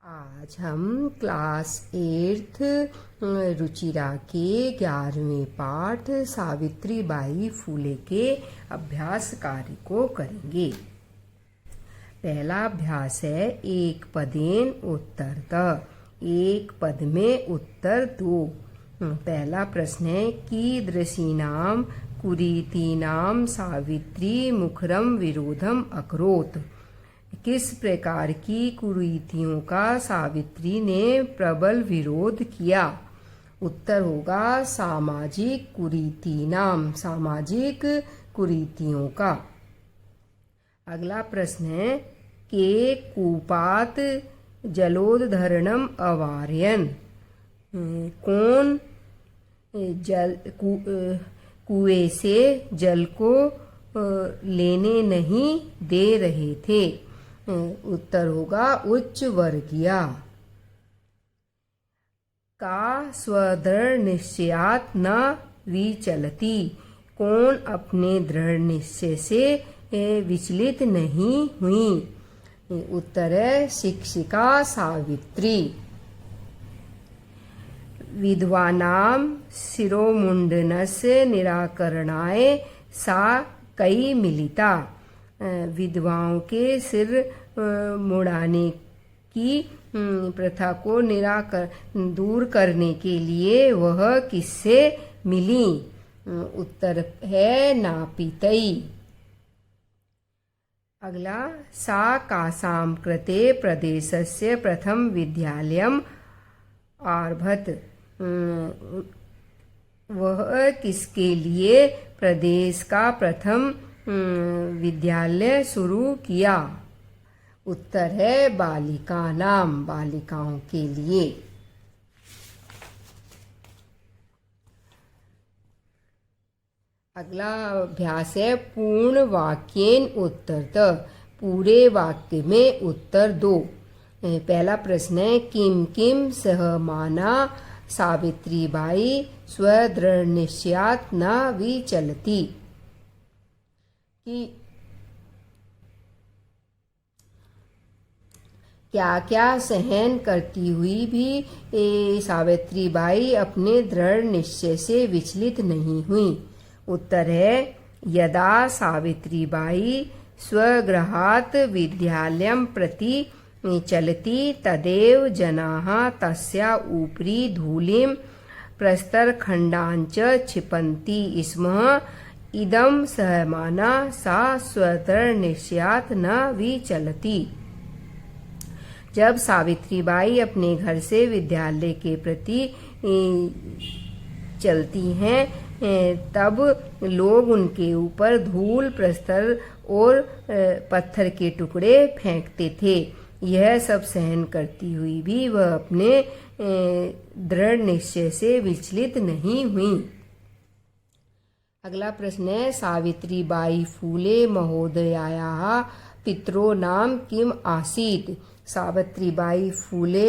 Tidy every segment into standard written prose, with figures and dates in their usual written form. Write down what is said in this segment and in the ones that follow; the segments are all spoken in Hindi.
आज हम क्लास 8 रुचिरा के 11वें पाठ सावित्री बाई फूले के अभ्यास कार्य को करेंगे। पहला अभ्यास है एक पदेन उत्तरत। एक पद में उत्तर दो। पहला प्रश्न है कीदृशीनां कुरीतीनां सावित्री मुखरम विरोधम अकरोत्। किस प्रकार की कुरीतियों का सावित्री ने प्रबल विरोध किया। उत्तर होगा सामाजिक कुरीतीनाम, सामाजिक कुरीतियों का। अगला प्रश्न है के कूपात जलोद्धरणम अवारयन्। कौन कुएं से जल को लेने नहीं दे रहे थे। उत्तर होगा उच्च वर्गीय। का स्वदृढ़ निश्चयात् न विचलति। कौन अपने दृढ़ निश्चय से विचलित नहीं हुई। उत्तर है शिक्षिका सावित्री। विद्वानां शिरोमुंडनस्य निराकरणाय सा कई मिलिता। विधवाओं के सिर मुड़ाने की प्रथा को दूर करने के लिए वह किससे मिली। उत्तर है नापितई। अगला सा कासां कृते प्रदेशस्य प्रथम विद्यालयम् आरभत। वह किसके लिए प्रदेश का प्रथम विद्यालय शुरू किया। उत्तर है बालिकानां, बालिकाओं के लिए। अगला अभ्यास है पूर्ण वाक्येन उत्तरत। पूरे वाक्य में उत्तर दो। पहला प्रश्न है किम किम सहमाना सावित्रीबाई स्वदृढ़ निश्चयात् न विचलति। कि क्या क्या सहन करती हुई भी सावित्रीबाई अपने दृढ़ निश्चय से विचलित नहीं हुई। उत्तर है यदा सावित्रीबाई स्वगृहात् विद्यालयं प्रति चलति तदेव जनाः तस्या उपरि धूलिं प्रस्तरखण्डान् च क्षिपन्ति स्म। इदं सहमाना सा स्वदृढ़ निश्चयात् न विचलति। जब सावित्रीबाई अपने घर से विद्यालय के प्रति चलती हैं तब लोग उनके ऊपर धूल, प्रस्तर और पत्थर के टुकड़े फेंकते थे। यह सब सहन करती हुई भी वह अपने दृढ़ निश्चय से विचलित नहीं हुई। अगला प्रश्न है सावित्रीबाई फूले महोदयायाः पितरो नाम किम आसीत्। सावित्रीबाई फूले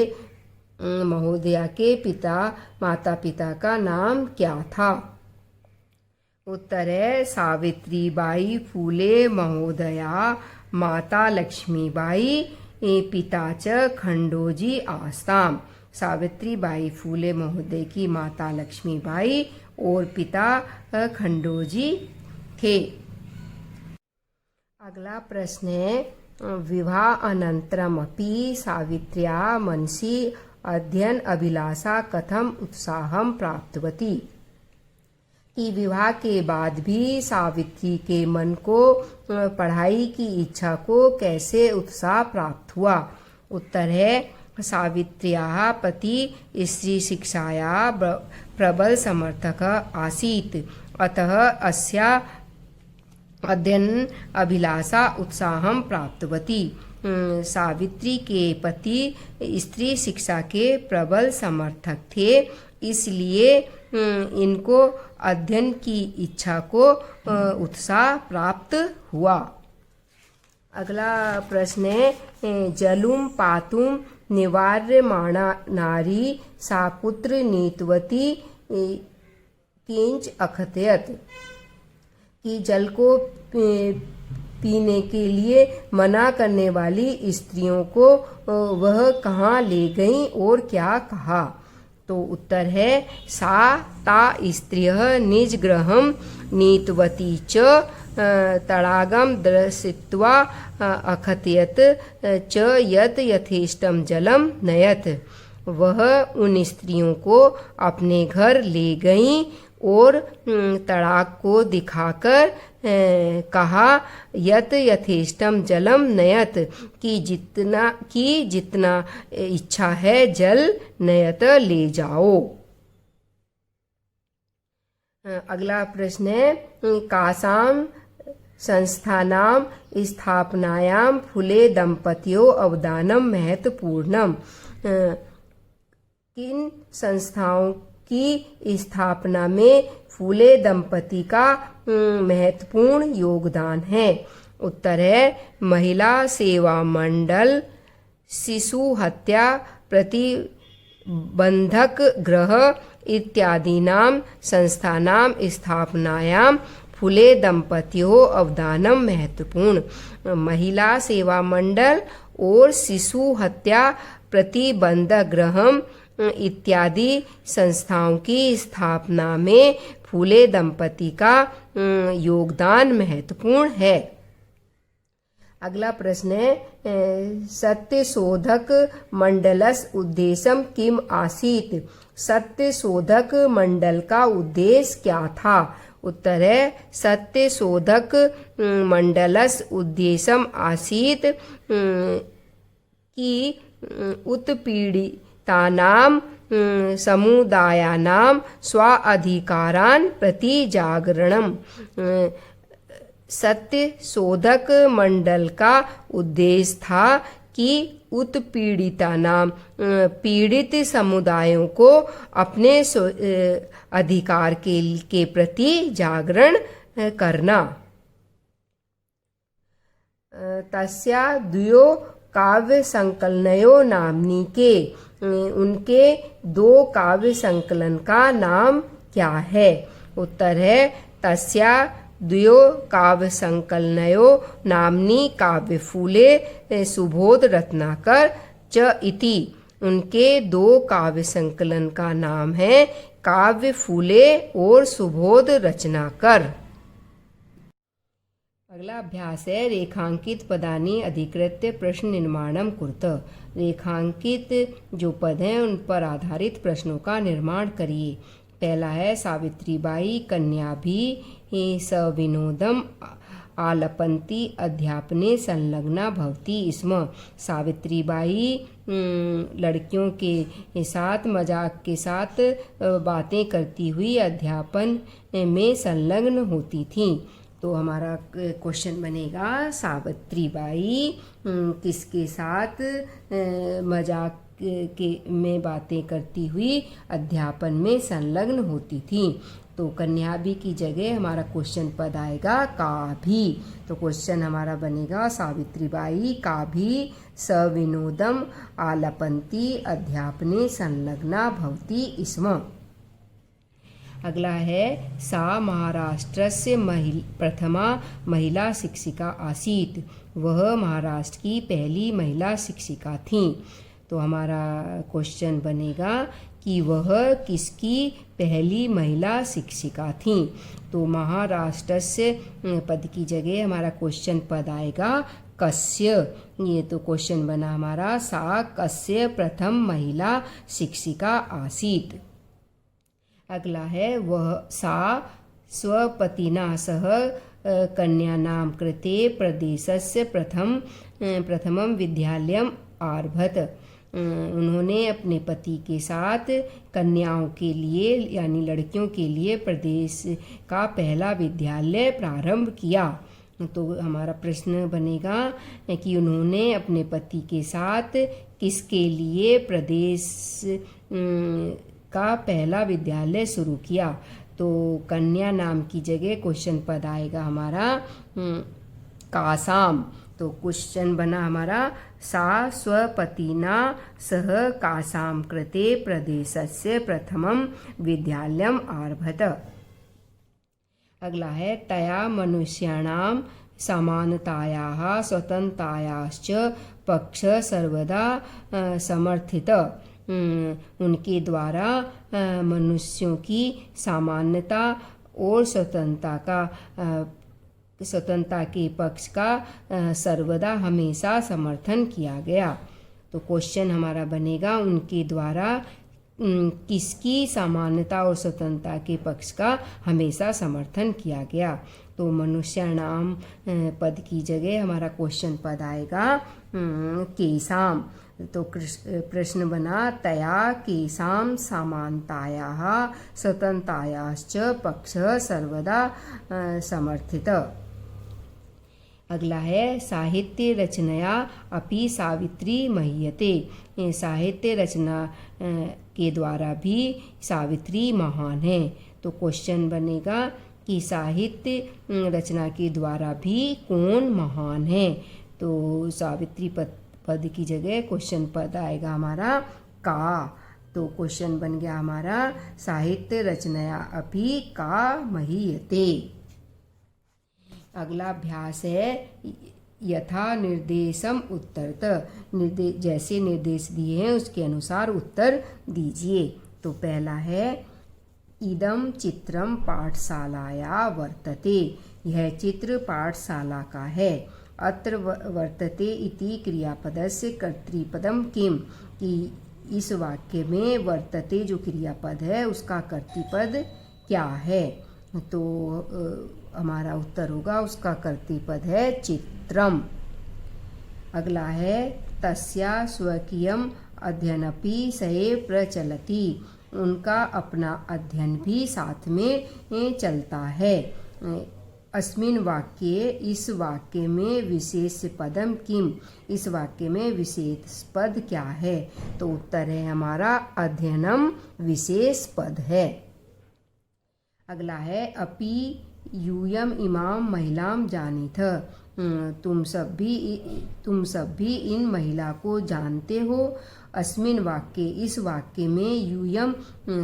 महोदया के माता पिता का नाम क्या था। उत्तर है सावित्रीबाई फूले महोदया माता लक्ष्मीबाई पिता च खंडोजी आस्ताम। सावित्रीबाई फूले महोदय की माता लक्ष्मीबाई और पिता खंडोजी थे। अगला प्रश्न है विवाह अनन्तरमपि सावित्र्या मनसि अध्ययन अभिलाषा कथम उत्साहं प्राप्तवती। कि विवाह के बाद भी सावित्री के मन को पढ़ाई की इच्छा को कैसे उत्साह प्राप्त हुआ। उत्तर है सावित्र्याः पति स्त्री शिक्षायाः प्रबल समर्थक आसीत् अतः अस्या अध्ययन अभिलाषा उत्साहं प्राप्तवती। सावित्री के पति स्त्री शिक्षा के प्रबल समर्थक थे, इसलिए इनको अध्ययन की इच्छा को उत्साह प्राप्त हुआ। अगला प्रश्न है जलुम पातुम निवार्यमाणा नारी साकुत्र नीतवती किंच अकथयत्। कि जल को पीने के लिए मना करने वाली स्त्रियों को वह कहाँ ले गईं और क्या कहा? तो उत्तर है सा ता स्त्रियः निजगृहं नीतवती च तडागं दर्शयित्वा अकथयत च यत् यथेष्टं जलं नयत। वह उन स्त्रियों को अपने घर ले गईं और तड़ाग को दिखाकर कहा यत यथेष्टम जलम नयत कि जितना इच्छा है जल नयत ले जाओ। अगला प्रश्न है कासाम संस्थानाम स्थापनायां फुले दंपतियों अवदानम महत्वपूर्णम। किन संस्थाओं की स्थापना में फूले दंपति का महत्वपूर्ण योगदान है? उत्तर है महिला सेवा मंडल, शिशु हत्या प्रतिबंधक गृह इत्यादीनां संस्थानां स्थापनायां फूले दंपतियों अवदानम महत्वपूर्ण। महिला सेवा मंडल और शिशु हत्या प्रतिबंधक गृह इत्यादि संस्थाओं की स्थापना में फूले दंपति का योगदान महत्वपूर्ण है। अगला प्रश्न है सत्यशोधक मंडलस्य उद्देश्यम किम आसीत्। सत्यशोधक मंडल का उद्देश्य क्या था? उत्तर है सत्यशोधक मंडलस्य उद्देश्यम आसीत् कि उत्पीड़ितानां समुदायानां स्वाधिकारान् प्रति जागरणम्। सत्यशोधक मंडल का उद्देश्य था कि उत्पीड़ितानां पीड़ित समुदायों को अपने अधिकार के प्रति जागरण करना। तस्या द्वयो काव्य संकलनयो नाम्नी के उनके दो काव्य संकलन का नाम क्या है? उत्तर है तस्या द्वयो काव्य संकलनयो नाम्नी काव्य फूले सुबोध रत्नाकर च इति। उनके दो काव्य संकलन का नाम है काव्य फूले और सुबोध रचनाकर। अगला अभ्यास है रेखांकित पदानि अधिकृत्य प्रश्न निर्माणम कुरुत। रेखांकित जो पद हैं उन पर आधारित प्रश्नों का निर्माण करिए। पहला है सावित्रीबाई कन्याभिः सविनोदम आलपन्ति अध्यापने संलग्ना भवति स्म। सावित्रीबाई लड़कियों के साथ मजाक के साथ बातें करती हुई अध्यापन में संलग्न होती थीं। तो हमारा क्वेश्चन बनेगा सावित्रीबाई किसके साथ मजाक के में बातें करती हुई अध्यापन में संलग्न होती थी। तो कन्याभि की जगह हमारा क्वेश्चन पद आएगा काभि। तो क्वेश्चन हमारा बनेगा सावित्रीबाई काभि सविनोदम आलपन्ति अध्यापने संलग्ना भवति स्म। अगला है सा महाराष्ट्रस्य प्रथमा महिला शिक्षिका आसीत्। वह महाराष्ट्र की पहली महिला शिक्षिका थीं। तो हमारा क्वेश्चन बनेगा कि वह किसकी पहली महिला शिक्षिका थीं। तो महाराष्ट्र से पद की जगह हमारा क्वेश्चन पद आएगा कस्य। ये तो क्वेश्चन बना हमारा सा कस्य प्रथम महिला शिक्षिका आसीत्। अगला है वह सा स्वपतिना सह कन्यानां कृते प्रदेशस्य प्रथमं विद्यालयम् आरभत। उन्होंने अपने पति के साथ कन्याओं के लिए यानी लड़कियों के लिए प्रदेश का पहला विद्यालय प्रारंभ किया। तो हमारा प्रश्न बनेगा कि उन्होंने अपने पति के साथ किसके लिए प्रदेश का पहला विद्यालय शुरू किया। तो कन्या नाम की जगह क्वेश्चन पद आएगा हमारा कासाम। तो क्वेश्चन बना हमारा सा स्वपतिना सह कासाम कृते प्रदेशस्य प्रथमं विद्यालयम् आरभत। अगला है तया मनुष्याणां समानतायाः स्वतंत्रतायाश्च पक्ष सर्वदा समर्थित। उनके द्वारा मनुष्यों की सामान्यता और स्वतंत्रता के पक्ष का सर्वदा हमेशा समर्थन किया गया। तो क्वेश्चन हमारा बनेगा, उनके द्वारा किसकी सामान्यता और स्वतंत्रता के पक्ष का हमेशा समर्थन किया गया। तो मनुष्याणाम पद की जगह हमारा क्वेश्चन पद आएगा केसाम। तो प्रश्न बना, तया केसाम समानतायाः स्वतंत्रतायाश्च पक्ष सर्वदा समर्थित। अगला है, साहित्य रचनया अपि सावित्री मह्यते। साहित्य रचना के द्वारा भी सावित्री महान है। तो क्वेश्चन बनेगा कि साहित्य रचना के द्वारा भी कौन महान है। तो सावित्री पद की जगह क्वेश्चन पद आएगा हमारा का। तो क्वेश्चन बन गया हमारा, साहित्य रचनया अपि का महीयते। अगला अभ्यास है, यथा निर्देशम उत्तरत। जैसे निर्देश दिए हैं उसके अनुसार उत्तर दीजिए। तो पहला है, इदम चित्रम पाठशालाया वर्तते। यह चित्र पाठशाला का है। अत्र वर्तते इति क्रियापदस्य कर्तृपदम किम। कि इस वाक्य में वर्तते जो क्रियापद है उसका कर्तृपद क्या है। तो हमारा उत्तर होगा, उसका कर्तृपद है चित्रम। अगला है, तस्या स्वकीयम अध्ययनपि सएव प्रचलति। उनका अपना अध्ययन भी साथ में चलता है। अस्मिन् वाक्ये, इस वाक्य में विशेष पदम किम। इस वाक्य में विशेष पद क्या है। तो उत्तर है हमारा अध्ययनम विशेष पद है। अगला है, अपि यूयम इमाम महिलाम जानीथ। तुम सब भी इन महिला को जानते हो। अस्मिन वाक्य, इस वाक्य में यूयम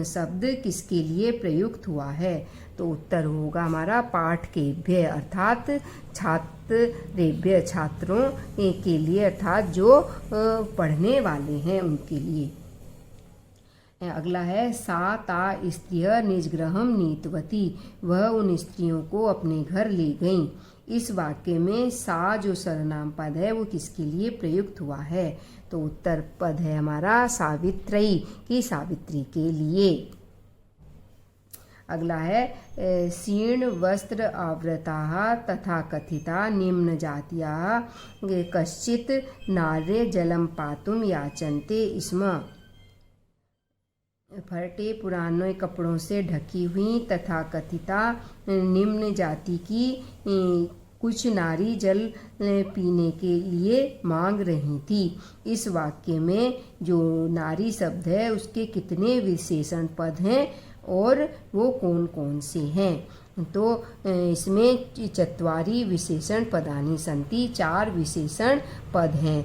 शब्द किसके लिए प्रयुक्त हुआ है। तो उत्तर होगा हमारा पाठकेभ्य, अर्थात छात्रेभ्य, छात्रों के लिए, अर्थात जो पढ़ने वाले हैं उनके लिए। अगला है, सा ता स्त्रियः निजगृहं नीतवती। वह उन स्त्रियों को अपने घर ले गईं। इस वाक्य में सा जो सर्वनाम पद है वो किसके लिए प्रयुक्त हुआ है। तो उत्तर पद है हमारा सावित्री की, सावित्री के लिए। अगला है, शीर्ण वस्त्र आवृताः तथा कथिता निम्न जातियाः कश्चित् नार्य जलम पातुम याचन्ते स्म। फटे पुराने कपड़ों से ढकी हुई तथा कथिता निम्न जाति की कुछ नारी जल पीने के लिए मांग रही थी। इस वाक्य में जो नारी शब्द है उसके कितने विशेषण पद हैं और वो कौन कौन से हैं। तो इसमें चत्वारि विशेषण पदानि सन्ति, 4 विशेषण पद हैं।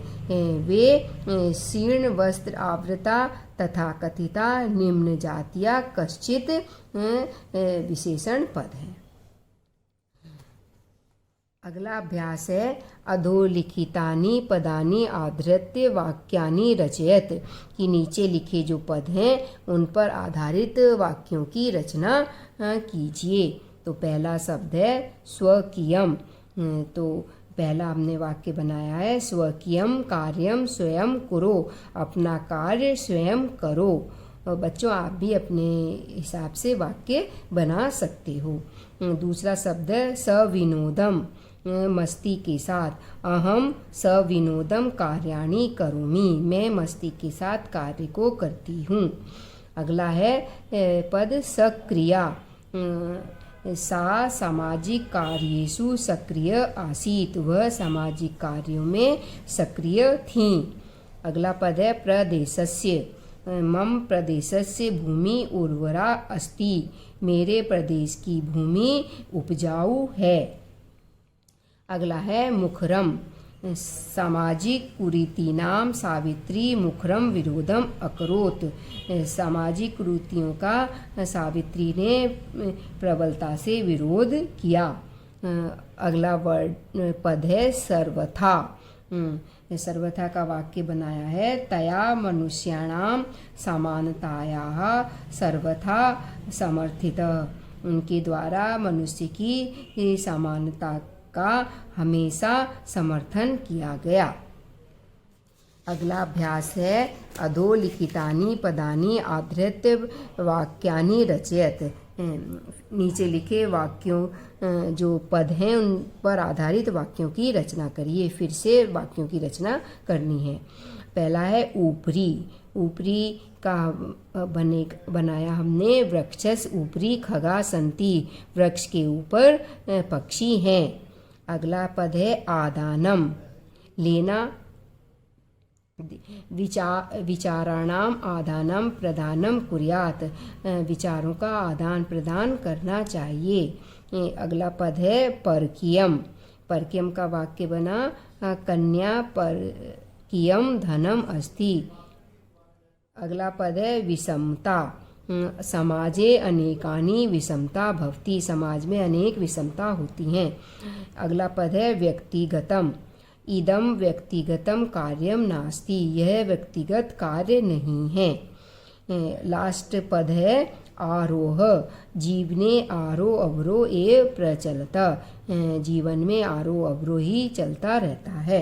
वे शीर्ण वस्त्र आवृता तथा कथिता निम्न जातिया कश्चित विशेषण पद हैं। अगला अभ्यास है, अधोलिखितानि पदानि आधृत्य वाक्यानि रचयत। कि नीचे लिखे जो पद हैं उन पर आधारित वाक्यों की रचना कीजिए। तो पहला शब्द है स्वकीयम। तो पहला हमने वाक्य बनाया है, स्वकीयम कार्यम स्वयं कुरो। अपना कार्य स्वयं करो। बच्चों आप भी अपने हिसाब से वाक्य बना सकते हो। दूसरा शब्द है सविनोदम, मस्ती के साथ। अहम सविनोदम कार्याणि करोमि। मैं मस्ती के साथ कार्य को करती हूँ। अगला है पद सक्रिया। सा सामाजिक कार्येषु सक्रिय आसीत। वह सामाजिक कार्यों में सक्रिय थीं। अगला पद है प्रदेशस्य। मम प्रदेशस्य भूमि उर्वरा अस्ति। मेरे प्रदेश की भूमि उपजाऊ है। अगला है मुखरम। सामाजिक कुरीतीनाम सावित्री मुखरम विरोधम अकरोत। सामाजिक कुरीतियों का सावित्री ने प्रबलता से विरोध किया। अगला वर्ड पद है सर्वथा। सर्वथा का वाक्य बनाया है तया मनुष्याणाम समानतायाः सर्वथा समर्थित। उनके द्वारा मनुष्य की समानता का हमेशा समर्थन किया गया। अगला अभ्यास है अधोलिखितानि पदानि आधृत्य वाक्यानि रचयत। नीचे लिखे वाक्यों जो पद हैं उन पर आधारित वाक्यों की रचना करिए। फिर से वाक्यों की रचना करनी है। पहला है ऊपरी। ऊपरी का बनाया हमने वृक्षस ऊपरी खगा संति। वृक्ष के ऊपर पक्षी हैं। अगला पद है आदानम लेना। विचाराणाम आदानम प्रदानम कुर्यात। विचारों का आदान प्रदान करना चाहिए। अगला पद है परकीयम। परकीयम का वाक्य बना कन्या परकीयम धनम अस्ति। अगला पद है विषमता। समाजे अनेकानि विषमता भवति। समाज में अनेक विषमता होती हैं। अगला पद है व्यक्तिगतम। इदम व्यक्तिगतम कार्यम नास्ति। यह व्यक्तिगत कार्य नहीं है। लास्ट पद है आरोह। जीवने आरो अवरो एव प्रचलत। जीवन में आरो अवरो ही चलता रहता है।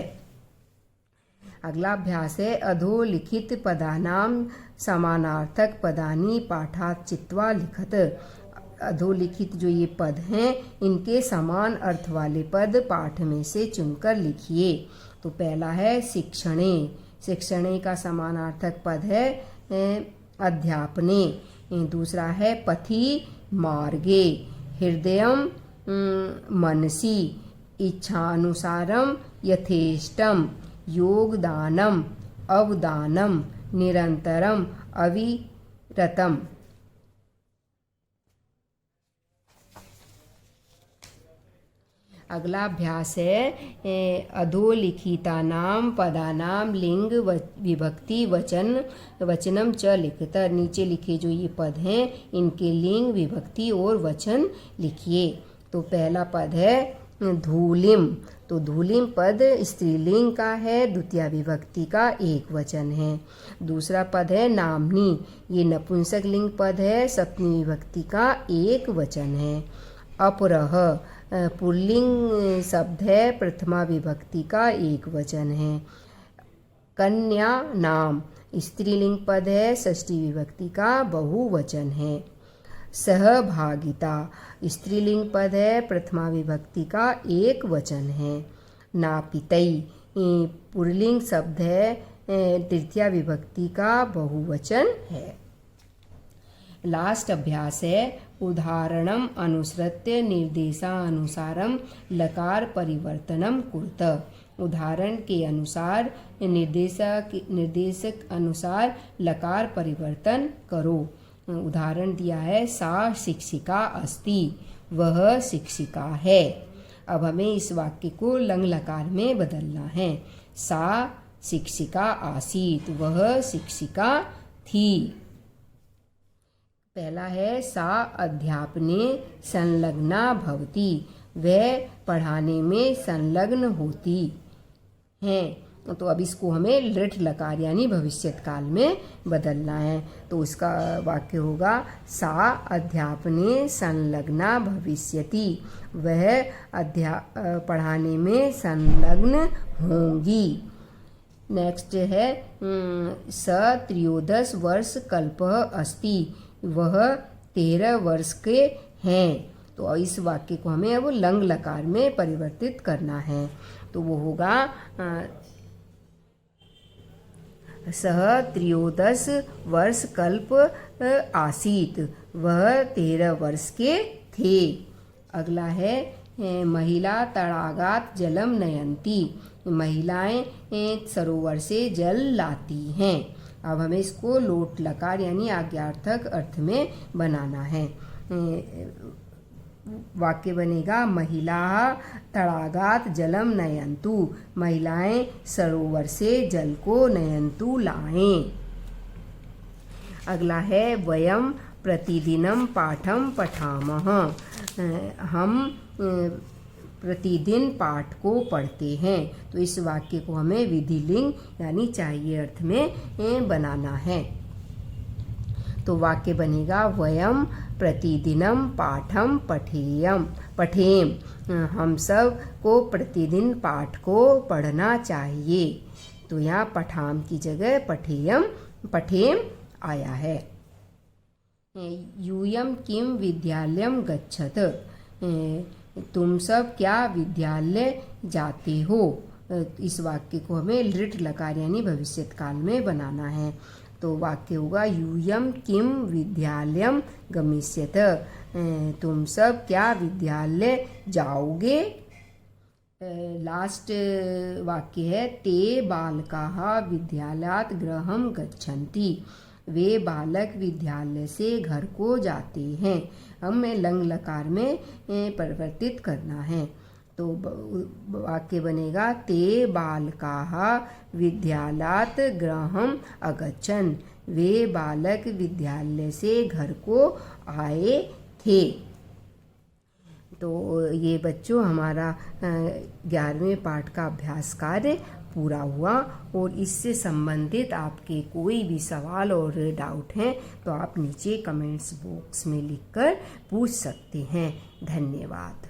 अगला अभ्यास है अधोलिखित पदानाम समानार्थक पदानि पाठात् चित्वा लिखत। अधोलिखित जो ये पद हैं इनके समान अर्थ वाले पद पाठ में से चुनकर लिखिए। तो पहला है शिक्षणे। शिक्षणे का समानार्थक पद है अध्यापने। दूसरा है पथि मार्गे। हृदयम मनसि। इच्छानुसारम यथेष्टम। योगदानम अवदानम निरंतरम अविरतम। अगला अभ्यास है अधोलिखितानाम पदानाम लिंग विभक्ति वचनम च लिखत। नीचे लिखे जो ये पद हैं इनके लिंग विभक्ति और वचन लिखिए। तो पहला पद है धूलिम। तो धूलिम पद स्त्रीलिंग का है, द्वितीय विभक्ति का एक वचन है। दूसरा पद है नामनी। ये नपुंसक लिंग पद है, सप्तमी विभक्ति का एक वचन है। अपरह पुल्लिंग शब्द है, प्रथमा विभक्ति का एक वचन है। कन्या नाम स्त्रीलिंग पद है, षष्ठी विभक्ति का बहुवचन है। सहभागिता स्त्रीलिंग पद है, प्रथमा विभक्ति का एक वचन है। नापितई पुल्लिंग शब्द है, तृतीया विभक्ति का बहुवचन है। लास्ट अभ्यास है उदाहरणम अनुसृत्य निर्देशानुसारम लकार परिवर्तनम कुरुत। उदाहरण के अनुसार निर्देशक अनुसार लकार परिवर्तन करो। उदाहरण दिया है सा शिक्षिका अस्ति। वह शिक्षिका है। अब हमें इस वाक्य को लंग लकार में बदलना है। सा शिक्षिका आसीत। वह शिक्षिका थी। पहला है सा अध्यापने संलग्ना भवति। वह पढ़ाने में संलग्न होती हैं। तो अब इसको हमें लृट लकार यानी भविष्यत काल में बदलना है। तो उसका वाक्य होगा सा अध्यापने संलग्ना भविष्यति। वह पढ़ाने में संलग्न होंगी। नेक्स्ट है स 13 वर्ष कल्पः अस्ति। वह 13 वर्ष के हैं। तो इस वाक्य को हमें अब लंग लकार में परिवर्तित करना है। तो वो होगा सह 13 वर्ष कल्प आसीत। वह 13 वर्ष के थे। अगला है महिला तड़ागात जलम नयंती। महिलाएं सरोवर से जल लाती हैं। अब हमें इसको लोट लकार यानी आज्ञार्थक अर्थ में बनाना है। वाक्य बनेगा महिला तड़ागात जलम नयंतु। महिलाएं सरोवर से जल को नयंतु लाएं। अगला है वयम प्रतिदिनम पाठम पठामः। हम प्रतिदिन पाठ को पढ़ते हैं। तो इस वाक्य को हमें विधिलिंग यानी चाहिए अर्थ में बनाना है। तो वाक्य बनेगा वयम प्रतिदिनम पाठम पठेम। हम सब को प्रतिदिन पाठ को पढ़ना चाहिए। तो यहाँ पठाम की जगह पठेम आया है। यूयम किम विद्यालयम गच्छत। तुम सब क्या विद्यालय जाते हो। इस वाक्य को हमें लिट लकार यानी भविष्यत काल में बनाना है। तो वाक्य होगा यूयम किम विद्यालयम गमिष्यत। तुम सब क्या विद्यालय जाओगे। लास्ट वाक्य है ते बालकाः विद्यालयात् गृहं गच्छन्ति। वे बालक विद्यालय से घर को जाते हैं। हमें लंग लकार में परिवर्तित करना है। तो वाक्य बनेगा ते बालकाः विद्यालयात् गृहम् अगच्छन्। वे बालक विद्यालय से घर को आए थे। तो ये बच्चों हमारा 11वें पाठ का अभ्यास कार्य पूरा हुआ। और इससे संबंधित आपके कोई भी सवाल और डाउट हैं तो आप नीचे कमेंट्स बॉक्स में लिखकर पूछ सकते हैं। धन्यवाद।